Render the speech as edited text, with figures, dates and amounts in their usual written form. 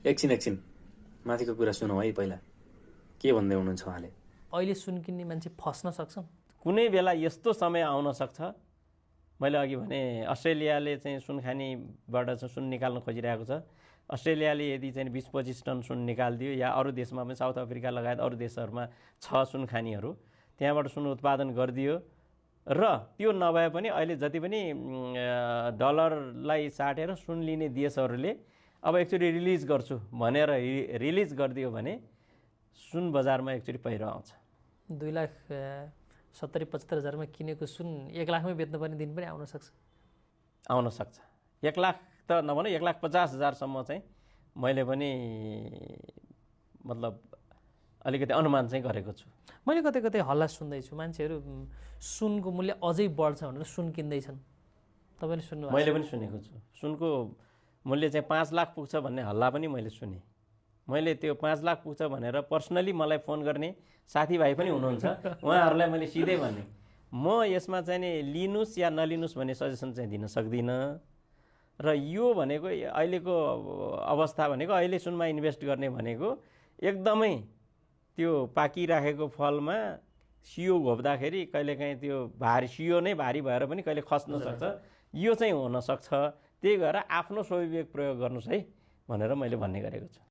एकछिन माथिको कुरा सुनौँ है पहिला। के भन्दै हुनुहुन्छ उहाँले? अहिले सुन किन्ने मान्छे फस्न सक्छन्। कुनै बेला यस्तो समय आउन सक्छ, मैले अघि भने अस्ट्रेलियाले चाहिँ सुनखानीबाट चाहिँ सुन निकाल्न खोजिरहेको छ। अस्ट्रेलियाले यदि चाहिँ 20-25 टन सुन निकालिदियो, या अरू देशमा पनि साउथ अफ्रिका लगायत अरू देशहरूमा छ सुनखानीहरू, त्यहाँबाट सुन उत्पादन गरिदियो र त्यो नभए पनि अहिले जति पनि डलरलाई साटेर सुन लिने देशहरूले अब एकचोटि रिलिज गर्छु भनेर रिलिज गरिदियो भने सुन बजारमा एकचोटि पहिरो आउँछ। 2,70-75 हजारमा किनेको सुन 1 लाखमै बेच्न पर्ने दिन पनि आउन सक्छ। 1 लाख त नभनौँ, 1,50,000 चाहिँ मैले पनि मतलब अलिकति अनुमान चाहिँ गरेको छु। मैले कतै कतै हल्ला सुन्दैछु, मान्छेहरू सुनको मूल्य अझै बढ्छ भनेर सुन किन्दैछन्। तपाईँले सुन्नु? मैले पनि सुनेको छु, सुनको मूल्य चाहिँ 5 लाख पुग्छ भन्ने हल्ला पनि मैले सुने। मैले त्यो 5 लाख पुग्छ भनेर पर्सनली मलाई फोन गर्ने साथीभाइ पनि हुनुहुन्छ, उहाँहरूलाई मैले सिधै भने म यसमा चाहिँ नि लिनुस् या नलिनुस् भन्ने सजेसन चाहिँ दिन सक्दिनँ। र यो भनेको अहिलेको अवस्था भनेको, अहिले सुनमा इन्भेस्ट गर्ने भनेको एकदमै त्यो पाकिराखेको फलमा सियो घोप्दाखेरि कहिलेकाहीँ त्यो भारी, सियो नै भारी भएर पनि कहिले खस्न सक्छ, यो चाहिँ हुनसक्छ। त्यही भएर आफ्नो स्वविवेक प्रयोग गर्नुहोस् है भनेर मैले भन्ने गरेको छु।